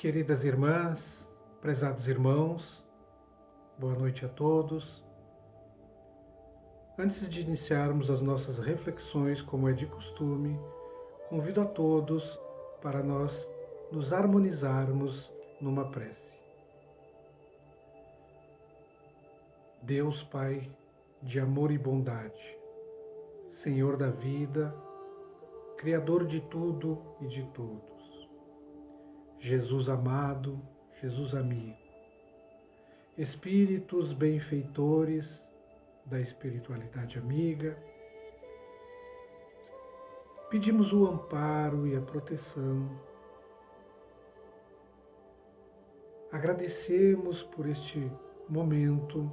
Queridas irmãs, prezados irmãos, boa noite a todos. Antes de iniciarmos as nossas reflexões, como é de costume, convido a todos para nós nos harmonizarmos numa prece. Deus Pai de amor e bondade, Senhor da vida, Criador de tudo e de todos, Jesus amado, Jesus amigo, Espíritos benfeitores da espiritualidade amiga, pedimos o amparo e a proteção. Agradecemos por este momento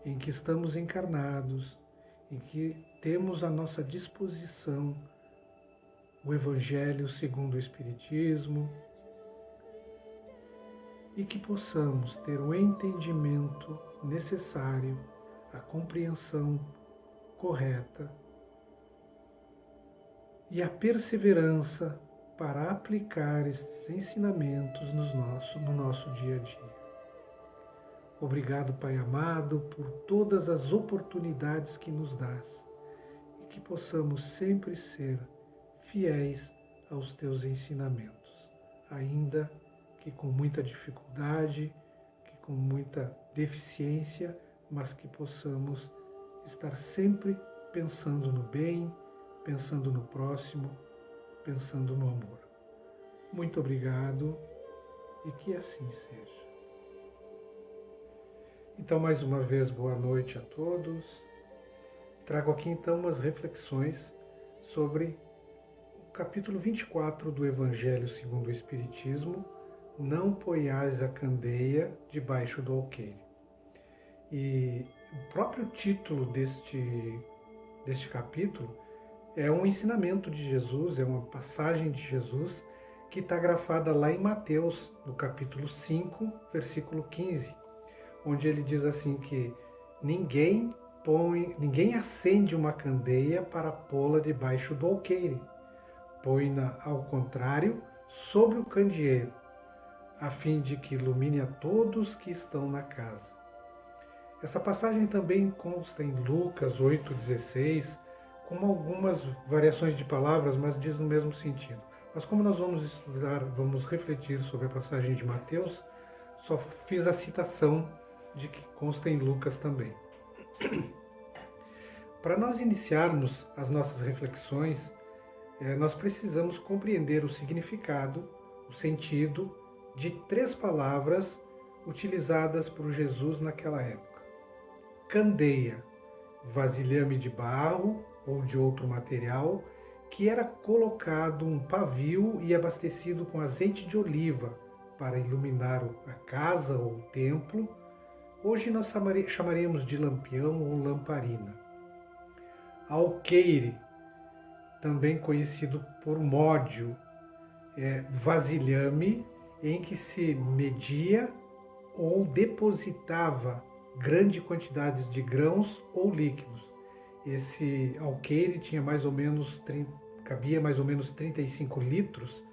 em que estamos encarnados, em que temos à nossa disposição o Evangelho segundo o Espiritismo, e que possamos ter o entendimento necessário, a compreensão correta e a perseverança para aplicar estes ensinamentos no nosso dia a dia. Obrigado, Pai amado, por todas as oportunidades que nos dás e que possamos sempre ser fiéis aos teus ensinamentos, ainda que com muita dificuldade, que com muita deficiência, mas que possamos estar sempre pensando no bem, pensando no próximo, pensando no amor. Muito obrigado e que assim seja. Então, mais uma vez, boa noite a todos. Trago aqui então umas reflexões sobre o capítulo 24 do Evangelho segundo o Espiritismo, não ponhais a candeia debaixo do alqueire. E o próprio título deste capítulo é um ensinamento de Jesus, é uma passagem de Jesus que está grafada lá em Mateus, no capítulo 5, versículo 15, onde ele diz assim que ninguém acende uma candeia para pô-la debaixo do alqueire, põe-na, ao contrário, sobre o candeeiro, a fim de que ilumine a todos que estão na casa. Essa passagem também consta em Lucas 8,16, com algumas variações de palavras, mas diz no mesmo sentido. Mas como nós vamos estudar, vamos refletir sobre a passagem de Mateus, só fiz a citação de que consta em Lucas também. Para nós iniciarmos as nossas reflexões, nós precisamos compreender o significado, o sentido de 3 palavras utilizadas por Jesus naquela época. Candeia, vasilhame de barro ou de outro material, que era colocado um pavio e abastecido com azeite de oliva para iluminar a casa ou o templo. Hoje nós chamaríamos de lampião ou lamparina. Alqueire, também conhecido por módio, vasilhame em que se media ou depositava grandes quantidades de grãos ou líquidos. Esse alqueire cabia mais ou menos 35 litros,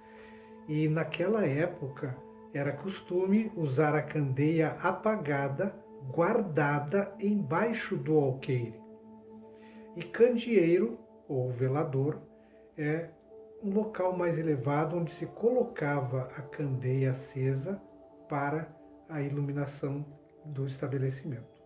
e naquela época era costume usar a candeia apagada, guardada embaixo do alqueire. E candeeiro, ou velador, é um local mais elevado onde se colocava a candeia acesa para a iluminação do estabelecimento.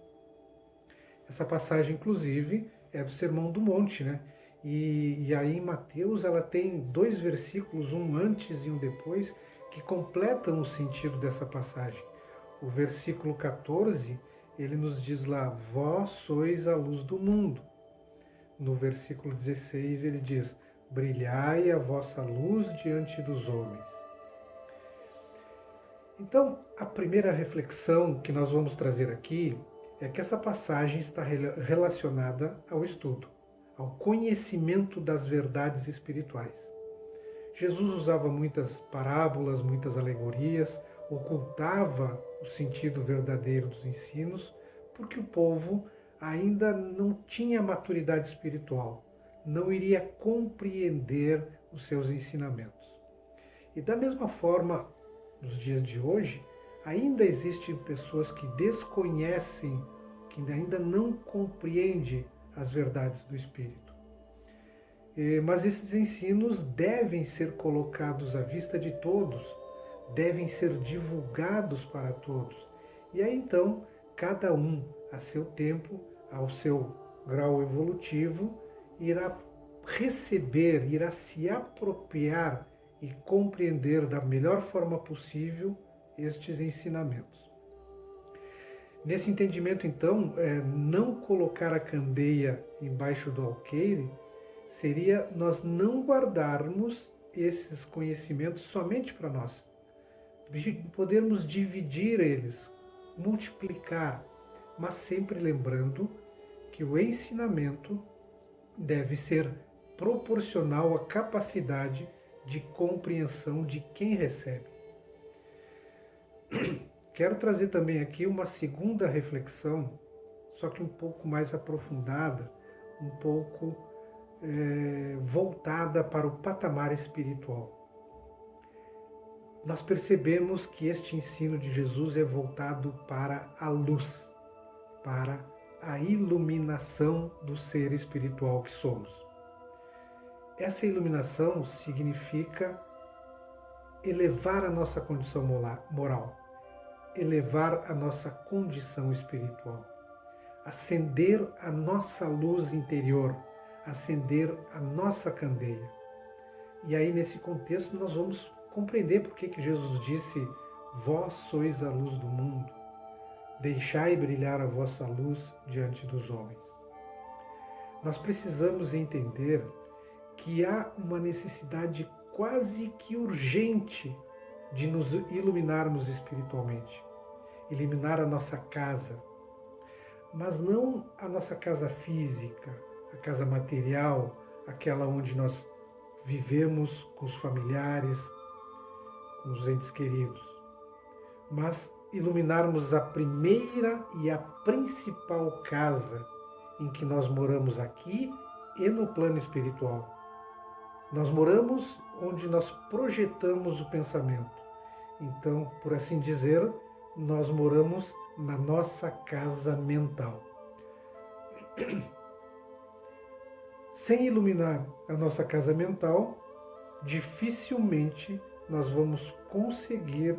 Essa passagem, inclusive, é do Sermão do Monte, né? E aí em Mateus ela tem 2 versículos, um antes e um depois, que completam o sentido dessa passagem. O versículo 14, ele nos diz lá, vós sois a luz do mundo. No versículo 16 ele diz, brilhai a vossa luz diante dos homens. Então, a primeira reflexão que nós vamos trazer aqui é que essa passagem está relacionada ao estudo, ao conhecimento das verdades espirituais. Jesus usava muitas parábolas, muitas alegorias, ocultava o sentido verdadeiro dos ensinos, porque o povo ainda não tinha maturidade espiritual, não iria compreender os seus ensinamentos. E da mesma forma, nos dias de hoje, ainda existem pessoas que desconhecem, que ainda não compreendem as verdades do Espírito. Mas esses ensinos devem ser colocados à vista de todos, devem ser divulgados para todos. E aí então, cada um, a seu tempo, ao seu grau evolutivo, irá receber, irá se apropriar e compreender da melhor forma possível estes ensinamentos. Nesse entendimento, então, não colocar a candeia embaixo do alqueire seria nós não guardarmos esses conhecimentos somente para nós. Podermos dividir eles, multiplicar, mas sempre lembrando que o ensinamento deve ser proporcional à capacidade de compreensão de quem recebe. Quero trazer também aqui uma segunda reflexão, só que um pouco mais aprofundada, um pouco voltada para o patamar espiritual. Nós percebemos que este ensino de Jesus é voltado para a luz, para a iluminação do ser espiritual que somos. Essa iluminação significa elevar a nossa condição moral, elevar a nossa condição espiritual, acender a nossa luz interior, acender a nossa candeia. E aí, nesse contexto, nós vamos compreender por que Jesus disse: vós sois a luz do mundo, deixai brilhar a vossa luz diante dos homens. Nós precisamos entender que há uma necessidade quase que urgente de nos iluminarmos espiritualmente, iluminar a nossa casa, mas não a nossa casa física, a casa material, aquela onde nós vivemos com os familiares, com os entes queridos, mas iluminarmos a primeira e a principal casa em que nós moramos aqui e no plano espiritual. Nós moramos onde nós projetamos o pensamento. Então, por assim dizer, nós moramos na nossa casa mental. Sem iluminar a nossa casa mental, dificilmente nós vamos conseguir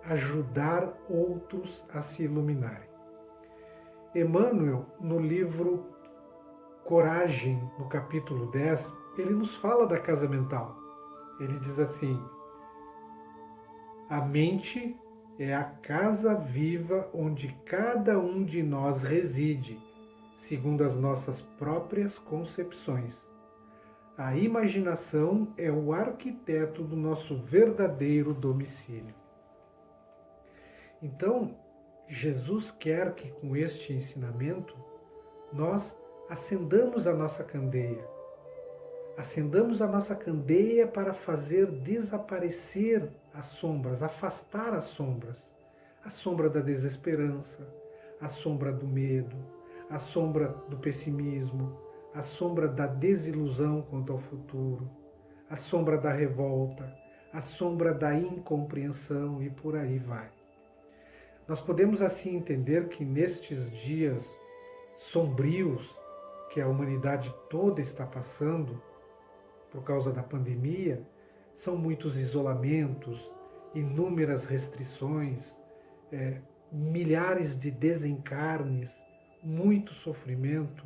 ajudar outros a se iluminarem. Emmanuel, no livro Coragem, no capítulo 10, ele nos fala da casa mental. Ele diz assim: a mente é a casa viva onde cada um de nós reside, segundo as nossas próprias concepções. A imaginação é o arquiteto do nosso verdadeiro domicílio. Então, Jesus quer que com este ensinamento nós acendamos a nossa candeia. Acendamos a nossa candeia para fazer desaparecer as sombras, afastar as sombras. A sombra da desesperança, a sombra do medo, a sombra do pessimismo, a sombra da desilusão quanto ao futuro, a sombra da revolta, a sombra da incompreensão e por aí vai. Nós podemos assim entender que nestes dias sombrios que a humanidade toda está passando, por causa da pandemia, são muitos isolamentos, inúmeras restrições, milhares de desencarnes, muito sofrimento.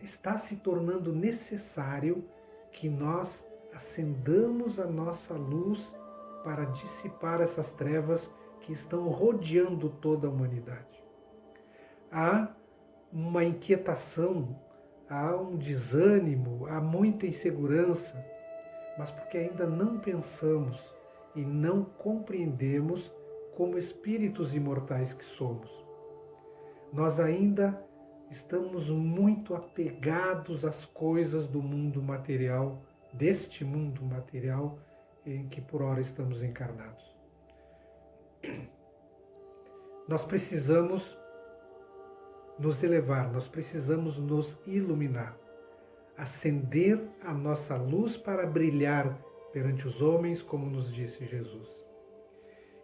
Está se tornando necessário que nós acendamos a nossa luz para dissipar essas trevas que estão rodeando toda a humanidade. Há uma inquietação, há um desânimo, há muita insegurança, mas porque ainda não pensamos e não compreendemos como espíritos imortais que somos. Nós ainda estamos muito apegados às coisas do mundo material, deste mundo material em que por ora estamos encarnados. Nós precisamos nos elevar, nós precisamos nos iluminar, acender a nossa luz para brilhar perante os homens, como nos disse Jesus.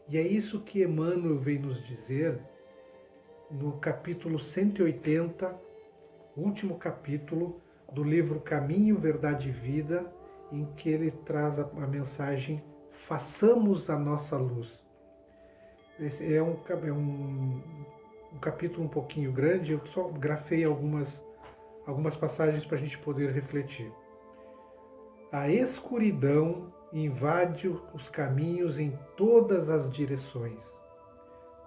E é isso que Emmanuel vem nos dizer no capítulo 180, último capítulo do livro Caminho, Verdade e Vida, em que ele traz a mensagem: façamos a nossa luz. Esse é um capítulo um pouquinho grande, eu só grafei algumas passagens para a gente poder refletir. A escuridão invade os caminhos em todas as direções.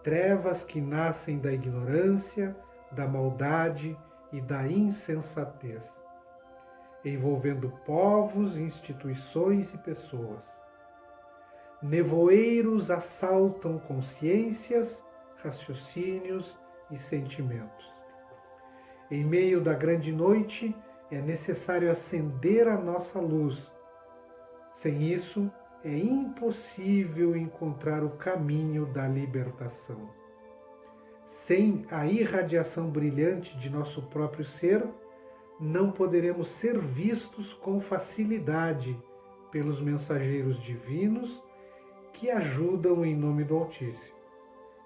Trevas que nascem da ignorância, da maldade e da insensatez, envolvendo povos, instituições e pessoas. Nevoeiros assaltam consciências, raciocínios e sentimentos. Em meio da grande noite, é necessário acender a nossa luz. Sem isso, é impossível encontrar o caminho da libertação. Sem a irradiação brilhante de nosso próprio ser, não poderemos ser vistos com facilidade pelos mensageiros divinos que ajudam em nome do Altíssimo,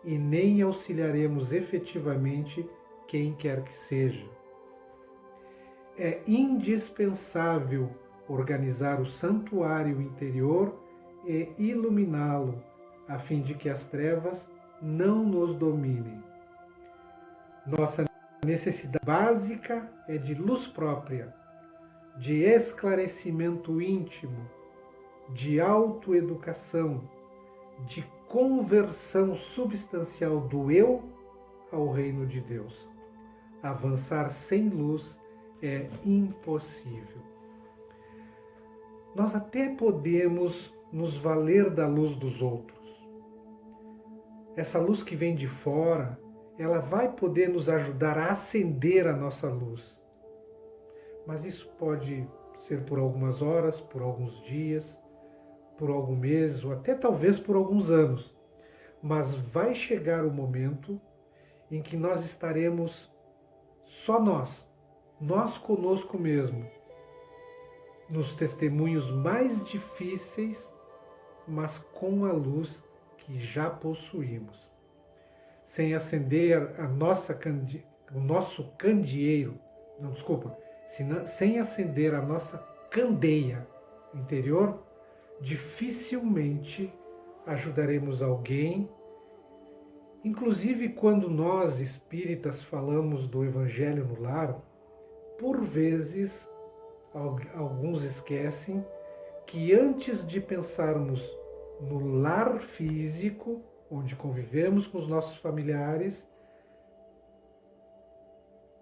e nem auxiliaremos efetivamente quem quer que seja. É indispensável organizar o santuário interior e iluminá-lo, a fim de que as trevas não nos dominem. Nossa necessidade básica é de luz própria, de esclarecimento íntimo, de autoeducação, de conversão substancial do eu ao reino de Deus. Avançar sem luz é impossível. Nós até podemos nos valer da luz dos outros. Essa luz que vem de fora, ela vai poder nos ajudar a acender a nossa luz. Mas isso pode ser por algumas horas, por alguns dias, por alguns meses ou até talvez por alguns anos. Mas vai chegar o momento em que nós estaremos só nós conosco mesmo, nos testemunhos mais difíceis, mas com a luz que já possuímos. Sem acender o nosso candeeiro, sem acender a nossa candeia interior, dificilmente ajudaremos alguém. Inclusive, quando nós espíritas falamos do Evangelho no lar, por vezes alguns esquecem que antes de pensarmos no lar físico, onde convivemos com os nossos familiares,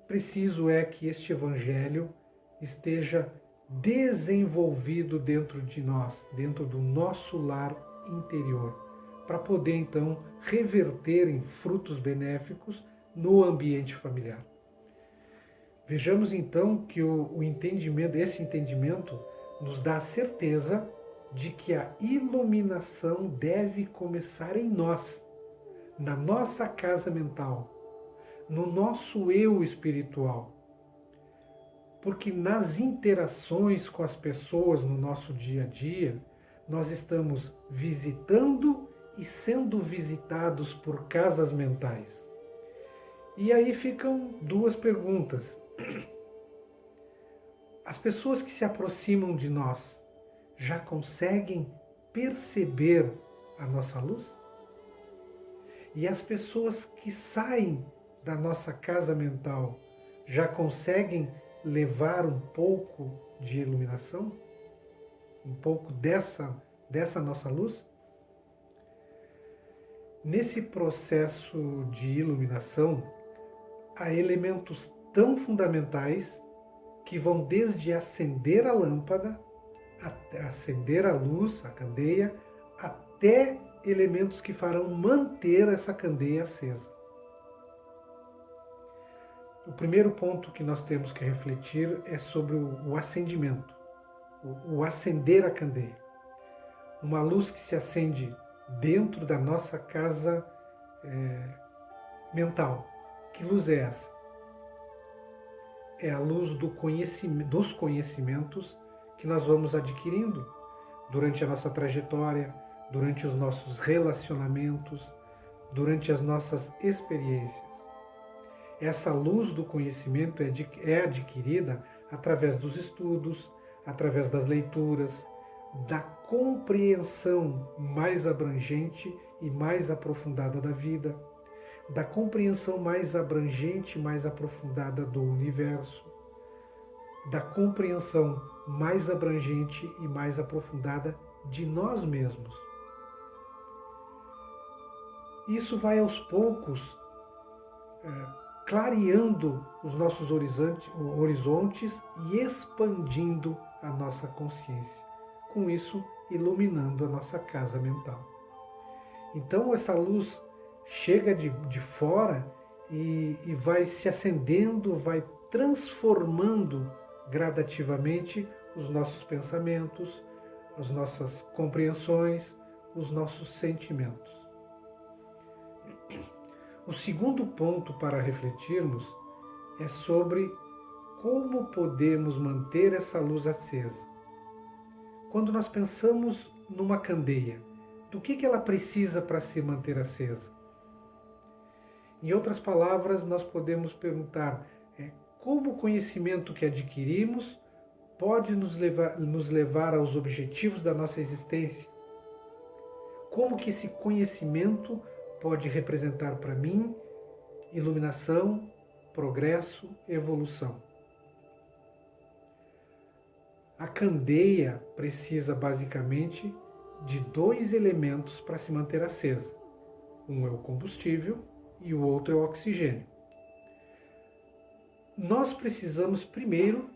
preciso é que este Evangelho esteja desenvolvido dentro de nós, dentro do nosso lar interior, para poder então reverter em frutos benéficos no ambiente familiar. Vejamos então que esse entendimento nos dá a certeza de que a iluminação deve começar em nós, na nossa casa mental, no nosso eu espiritual. Porque nas interações com as pessoas no nosso dia a dia, nós estamos visitando e sendo visitados por casas mentais. E aí ficam duas perguntas. As pessoas que se aproximam de nós já conseguem perceber a nossa luz? E as pessoas que saem da nossa casa mental já conseguem levar um pouco de iluminação? Um pouco dessa nossa luz? Nesse processo de iluminação, há elementos tão fundamentais que vão desde acender a lâmpada, acender a luz, a candeia, até elementos que farão manter essa candeia acesa. O primeiro ponto que nós temos que refletir é sobre o acendimento, o acender a candeia. Uma luz que se acende dentro da nossa casa mental. Que luz é essa? É a luz dos conhecimentos que nós vamos adquirindo durante a nossa trajetória, durante os nossos relacionamentos, durante as nossas experiências. Essa luz do conhecimento é adquirida através dos estudos, através das leituras, da compreensão mais abrangente e mais aprofundada da vida, da compreensão mais abrangente e mais aprofundada do universo, da compreensão mais abrangente e mais aprofundada de nós mesmos. Isso vai aos poucos clareando os nossos horizontes e expandindo a nossa consciência. Com isso, iluminando a nossa casa mental. Então, essa luz chega de fora e vai se acendendo, vai transformando gradativamente os nossos pensamentos, as nossas compreensões, os nossos sentimentos. O segundo ponto para refletirmos é sobre como podemos manter essa luz acesa. Quando nós pensamos numa candeia, do que ela precisa para se manter acesa? Em outras palavras, nós podemos perguntar como o conhecimento que adquirimos pode nos levar aos objetivos da nossa existência? Como que esse conhecimento pode representar para mim iluminação, progresso, evolução? A candeia precisa basicamente de 2 elementos para se manter acesa. Um é o combustível e o outro é o oxigênio. Nós precisamos primeiro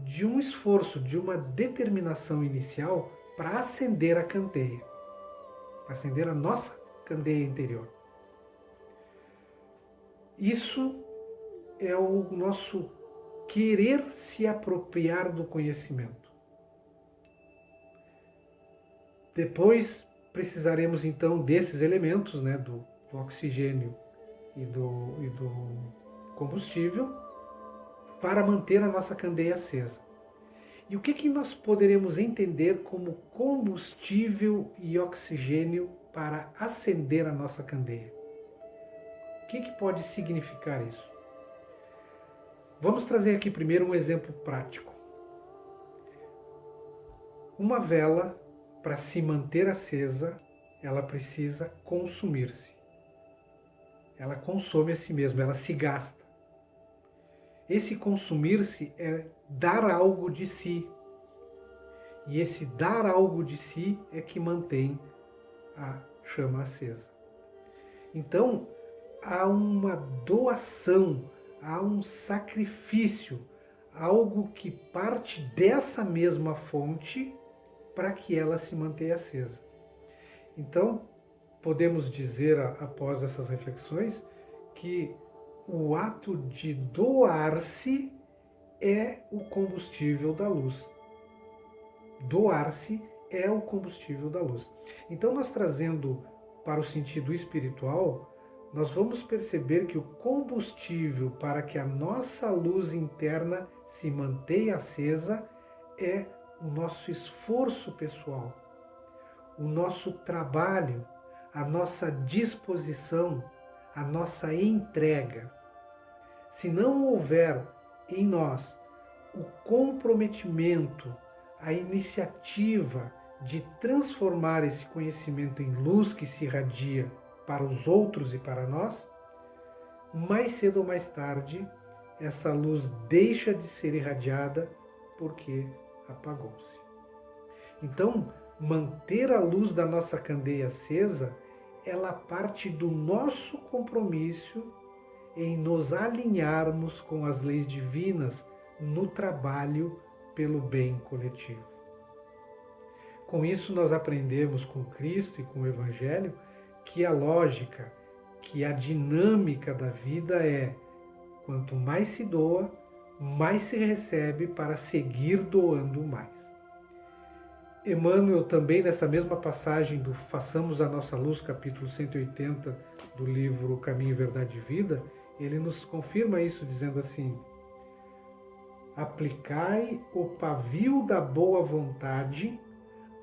de um esforço, de uma determinação inicial para acender a candeia, para acender a nossa candeia interior. Isso é o nosso querer se apropriar do conhecimento. Depois precisaremos então desses elementos, do oxigênio e do combustível, para manter a nossa candeia acesa. E o que nós poderemos entender como combustível e oxigênio para acender a nossa candeia? O que pode significar isso? Vamos trazer aqui primeiro um exemplo prático. Uma vela, para se manter acesa, ela precisa consumir-se. Ela consome a si mesma, ela se gasta. Esse consumir-se é dar algo de si. E esse dar algo de si é que mantém a chama acesa. Então, há uma doação, há um sacrifício, algo que parte dessa mesma fonte para que ela se mantenha acesa. Então, podemos dizer, após essas reflexões, que o ato de doar-se é o combustível da luz. Doar-se é o combustível da luz. Então, nós trazendo para o sentido espiritual, nós vamos perceber que o combustível para que a nossa luz interna se mantenha acesa é o nosso esforço pessoal, o nosso trabalho, a nossa disposição, a nossa entrega. Se não houver em nós o comprometimento, a iniciativa de transformar esse conhecimento em luz que se irradia para os outros e para nós, mais cedo ou mais tarde, essa luz deixa de ser irradiada porque apagou-se. Então, manter a luz da nossa candeia acesa, ela parte do nosso compromisso em nos alinharmos com as leis divinas no trabalho pelo bem coletivo. Com isso, nós aprendemos com Cristo e com o Evangelho que a lógica, que a dinâmica da vida é: quanto mais se doa, mais se recebe para seguir doando mais. Emmanuel também, nessa mesma passagem do Façamos a Nossa Luz, capítulo 180 do livro Caminho, Verdade e Vida, ele nos confirma isso dizendo assim: aplicai o pavio da boa vontade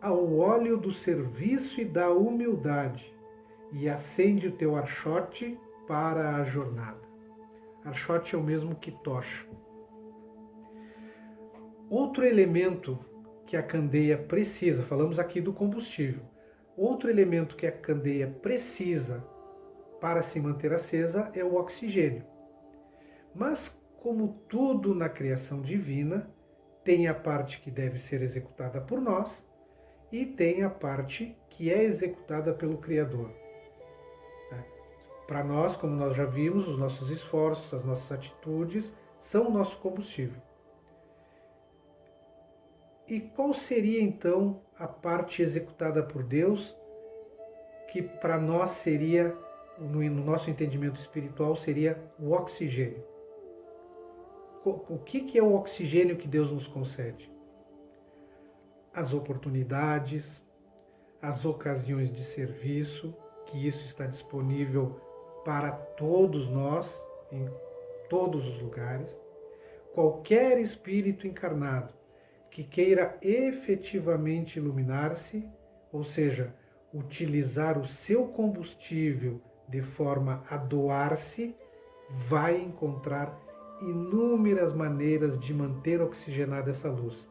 ao óleo do serviço e da humildade, e acende o teu archote para a jornada. Archote é o mesmo que tocha. Outro elemento que a candeia precisa, falamos aqui do combustível, outro elemento que a candeia precisa para se manter acesa é o oxigênio. Mas, como tudo na criação divina, tem a parte que deve ser executada por nós e tem a parte que é executada pelo Criador. Para nós, como nós já vimos, os nossos esforços, as nossas atitudes são o nosso combustível. E qual seria então a parte executada por Deus, que para nós seria, no nosso entendimento espiritual, seria o oxigênio? O que é o oxigênio que Deus nos concede? As oportunidades, as ocasiões de serviço, que isso está disponível para todos nós, em todos os lugares. Qualquer espírito encarnado que queira efetivamente iluminar-se, ou seja, utilizar o seu combustível de forma a doar-se, vai encontrar inúmeras maneiras de manter oxigenada essa luz.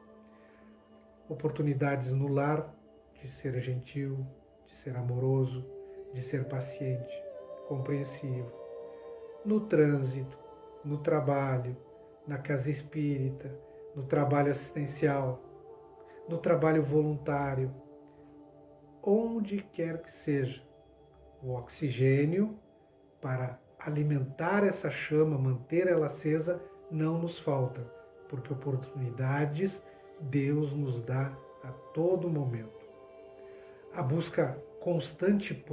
Oportunidades no lar, de ser gentil, de ser amoroso, de ser paciente, compreensivo. No trânsito, no trabalho, na casa espírita, no trabalho assistencial, no trabalho voluntário, onde quer que seja, o oxigênio para alimentar essa chama, manter ela acesa, não nos falta, porque oportunidades Deus nos dá a todo momento. A busca constante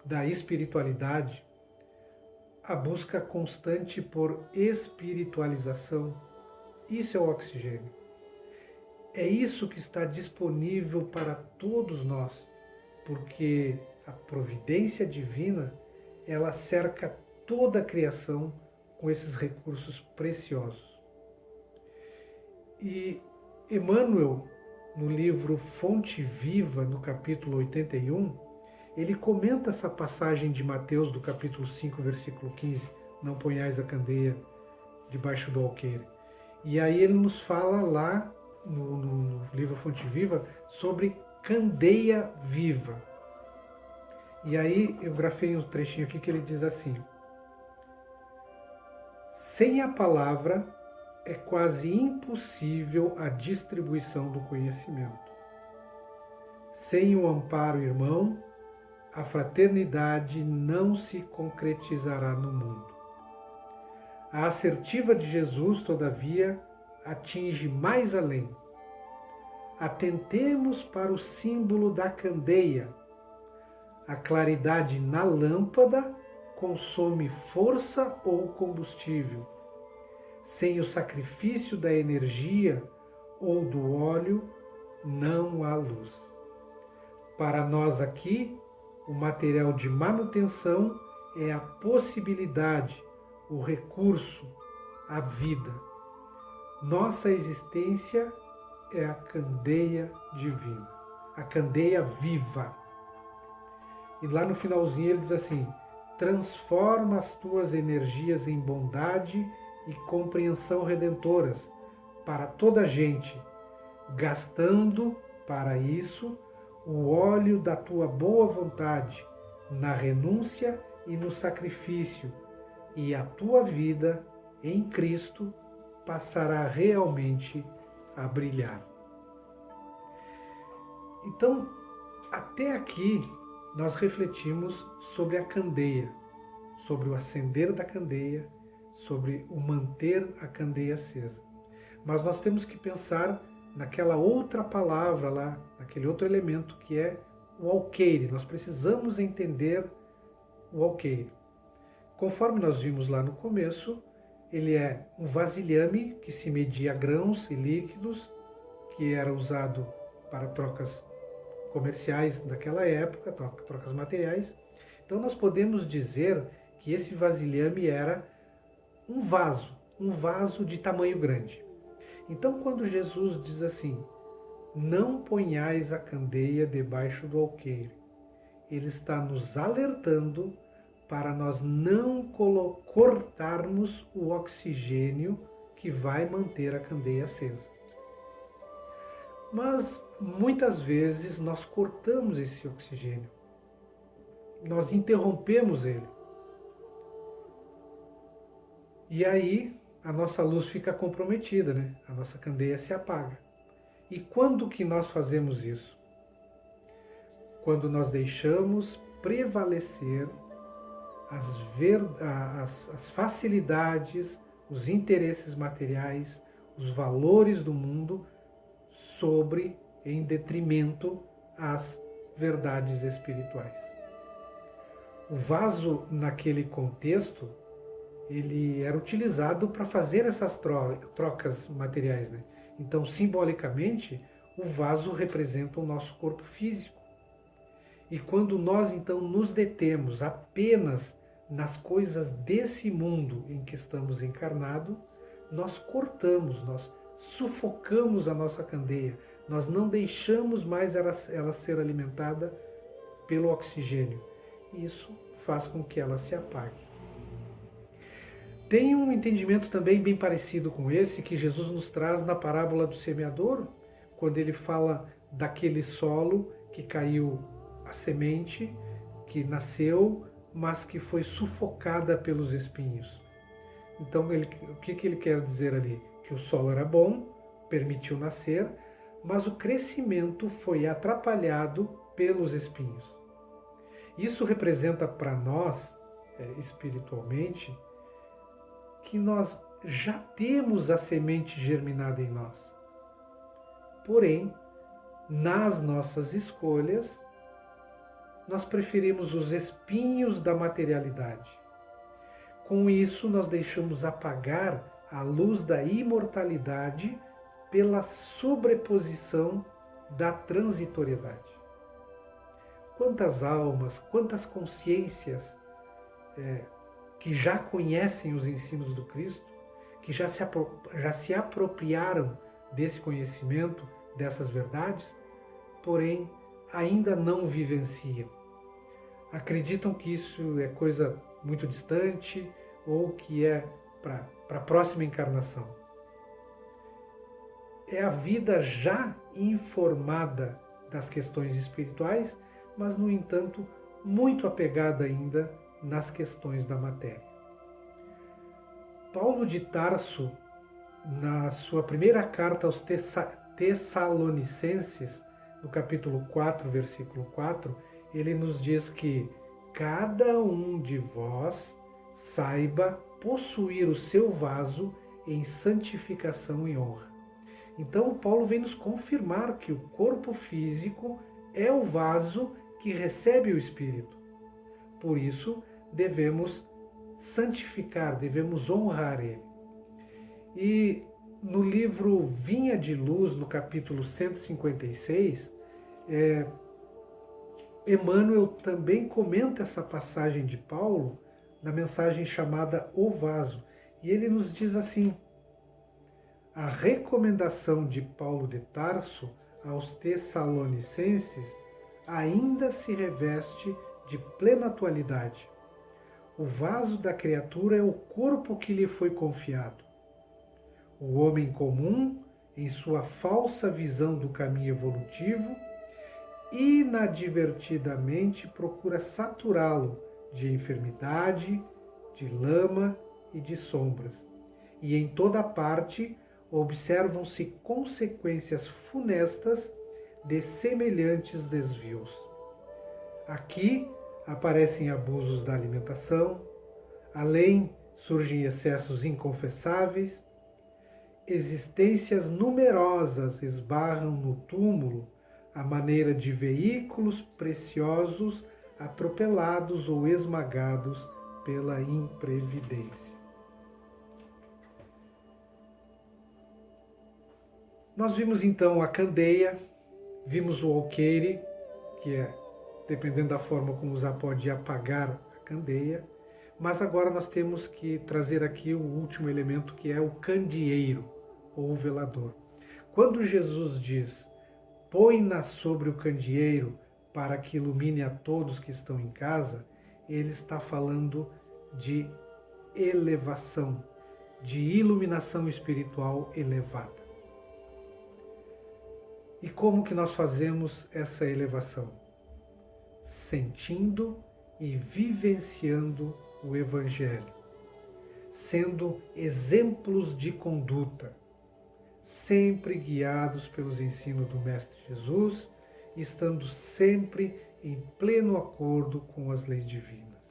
da espiritualidade, a busca constante por espiritualização, isso é o oxigênio. É isso que está disponível para todos nós, porque a providência divina, ela cerca toda a criação com esses recursos preciosos. E Emmanuel, no livro Fonte Viva, no capítulo 81, ele comenta essa passagem de Mateus, do capítulo 5, versículo 15, não ponhais a candeia debaixo do alqueire. E aí ele nos fala lá, no livro Fonte Viva, sobre candeia viva. E aí eu grafei um trechinho aqui que ele diz assim: sem a palavra é quase impossível a distribuição do conhecimento. Sem o amparo irmão, a fraternidade não se concretizará no mundo. A assertiva de Jesus, todavia, atinge mais além. Atentemos para o símbolo da candeia. A claridade na lâmpada consome força ou combustível. Sem o sacrifício da energia ou do óleo, não há luz. Para nós aqui, o material de manutenção é a possibilidade, o recurso, a vida. Nossa existência é a candeia divina, a candeia viva. E lá no finalzinho ele diz assim: transforma as tuas energias em bondade e compreensão redentoras para toda a gente, gastando para isso o óleo da tua boa vontade na renúncia e no sacrifício, e a tua vida em Cristo passará realmente a brilhar. Então, até aqui nós refletimos sobre a candeia, sobre o acender da candeia, sobre o manter a candeia acesa. Mas nós temos que pensar naquela outra palavra lá, naquele outro elemento que é o alqueire. Nós precisamos entender o alqueire. Conforme nós vimos lá no começo, ele é um vasilhame que se media grãos e líquidos, que era usado para trocas comerciais daquela época, trocas materiais. Então nós podemos dizer que esse vasilhame era um vaso de tamanho grande. Então quando Jesus diz assim: não ponhais a candeia debaixo do alqueire. Ele está nos alertando para nós não cortarmos o oxigênio que vai manter a candeia acesa. Mas muitas vezes nós cortamos esse oxigênio, nós interrompemos ele. E aí a nossa luz fica comprometida, né? A nossa candeia se apaga. E quando que nós fazemos isso? Quando nós deixamos prevalecer as facilidades, os interesses materiais, os valores do mundo em detrimento às verdades espirituais. O vaso, naquele contexto, ele era utilizado para fazer essas trocas materiais, né? Então, simbolicamente, o vaso representa o nosso corpo físico. E quando nós, então, nos detemos apenas nas coisas desse mundo em que estamos encarnados, nós cortamos, nós sufocamos a nossa candeia, nós não deixamos mais ela ser alimentada pelo oxigênio. Isso faz com que ela se apague. Tem um entendimento também bem parecido com esse que Jesus nos traz na parábola do semeador, quando ele fala daquele solo que caiu a semente, que nasceu, mas que foi sufocada pelos espinhos. Então, o que ele quer dizer ali? Que o solo era bom, permitiu nascer, mas o crescimento foi atrapalhado pelos espinhos. Isso representa para nós, espiritualmente, que nós já temos a semente germinada em nós. Porém, nas nossas escolhas, nós preferimos os espinhos da materialidade. Com isso, nós deixamos apagar a luz da imortalidade pela sobreposição da transitoriedade. Quantas almas, quantas consciências que já conhecem os ensinos do Cristo, que já se apropriaram desse conhecimento, dessas verdades, porém ainda não vivenciam. Acreditam que isso é coisa muito distante ou que é para a próxima encarnação. É a vida já informada das questões espirituais, mas, no entanto, muito apegada ainda nas questões da matéria. Paulo de Tarso, na sua primeira carta aos Tessalonicenses, no capítulo 4, versículo 4, ele nos diz que cada um de vós saiba possuir o seu vaso em santificação e honra. Então, Paulo vem nos confirmar que o corpo físico é o vaso que recebe o Espírito. Por isso, devemos santificar, devemos honrar ele. E no livro Vinha de Luz, no capítulo 156, Emmanuel também comenta essa passagem de Paulo na mensagem chamada O Vaso. E ele nos diz assim: a recomendação de Paulo de Tarso aos Tessalonicenses ainda se reveste de plena atualidade. O vaso da criatura é o corpo que lhe foi confiado. O homem comum, em sua falsa visão do caminho evolutivo, inadvertidamente procura saturá-lo de enfermidade, de lama e de sombras. E em toda parte observam-se consequências funestas de semelhantes desvios. Aqui aparecem abusos da alimentação, além surgem excessos inconfessáveis, existências numerosas esbarram no túmulo à maneira de veículos preciosos atropelados ou esmagados pela imprevidência. Nós vimos então a candeia, vimos o alqueire, que dependendo da forma como usar, pode apagar a candeia, mas agora nós temos que trazer aqui o último elemento, que é o candeeiro, ou o velador. Quando Jesus diz, põe-na sobre o candeeiro para que ilumine a todos que estão em casa, ele está falando de elevação, de iluminação espiritual elevada. E como que nós fazemos essa elevação? Sentindo e vivenciando o Evangelho, sendo exemplos de conduta, sempre guiados pelos ensinos do Mestre Jesus, estando sempre em pleno acordo com as leis divinas.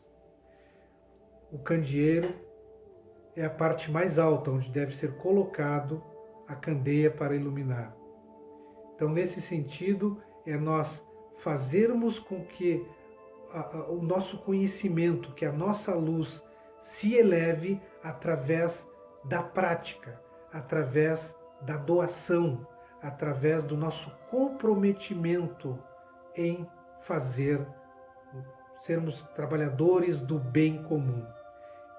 O candeeiro é a parte mais alta onde deve ser colocado a candeia para iluminar. Então, nesse sentido, é nós fazermos com que o nosso conhecimento, que a nossa luz se eleve através da prática, através da doação, através do nosso comprometimento em sermos trabalhadores do bem comum.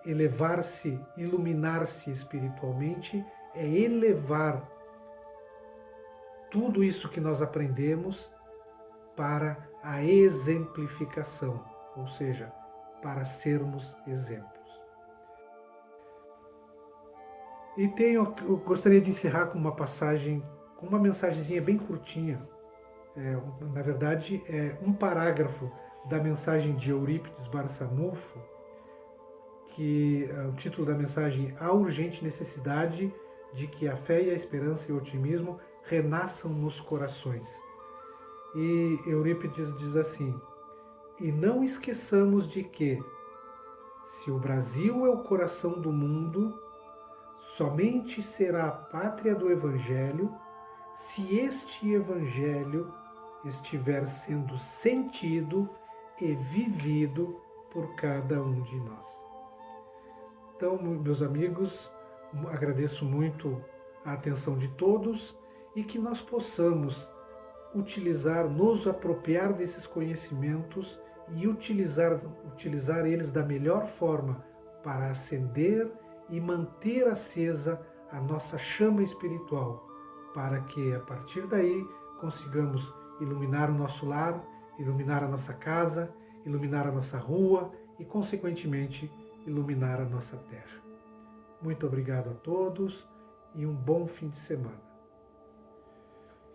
Elevar-se, iluminar-se espiritualmente é elevar tudo isso que nós aprendemos para a exemplificação, ou seja, para sermos exemplos. E eu gostaria de encerrar com uma passagem, com uma mensagenzinha bem curtinha. Na verdade, é um parágrafo da mensagem de Eurípides Barçanufo, que o título da mensagem é A Urgente Necessidade de que a fé e a esperança e o otimismo renasçam nos corações. E Eurípides diz assim: e não esqueçamos de que, se o Brasil é o coração do mundo, somente será a pátria do Evangelho se este Evangelho estiver sendo sentido e vivido por cada um de nós. Então, meus amigos, agradeço muito a atenção de todos e que nós possamos nos apropriar desses conhecimentos e utilizar eles da melhor forma para acender e manter acesa a nossa chama espiritual, para que a partir daí consigamos iluminar o nosso lar, iluminar a nossa casa, iluminar a nossa rua e, consequentemente, iluminar a nossa terra. Muito obrigado a todos e um bom fim de semana.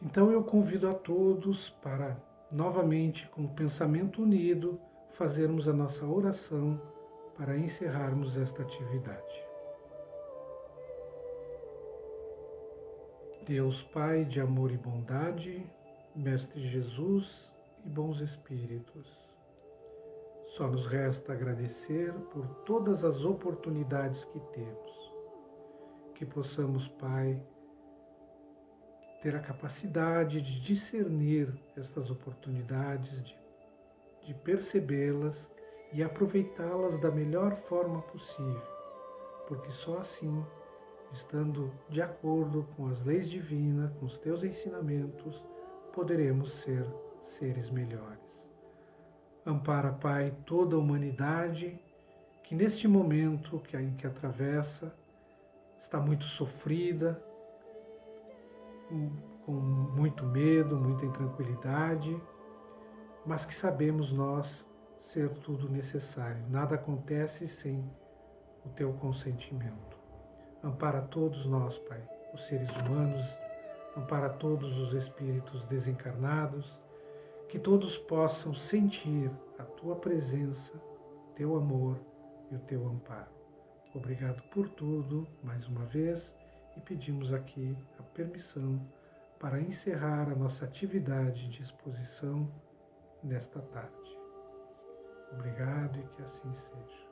Então eu convido a todos para, novamente, com o pensamento unido, fazermos a nossa oração para encerrarmos esta atividade. Deus Pai de amor e bondade, Mestre Jesus e bons espíritos, só nos resta agradecer por todas as oportunidades que temos. Que possamos, Pai, ter a capacidade de discernir estas oportunidades, de percebê-las e aproveitá-las da melhor forma possível, porque só assim, estando de acordo com as leis divinas, com os teus ensinamentos, poderemos ser seres melhores. Ampara, Pai, toda a humanidade que neste momento em que atravessa está muito sofrida, com muito medo, muita intranquilidade, mas que sabemos nós ser tudo necessário. Nada acontece sem o teu consentimento. Ampara todos nós, Pai, os seres humanos, ampara todos os espíritos desencarnados, que todos possam sentir a tua presença, teu amor e o teu amparo. Obrigado por tudo, mais uma vez, e pedimos aqui a permissão para encerrar a nossa atividade de exposição nesta tarde. Obrigado e que assim seja.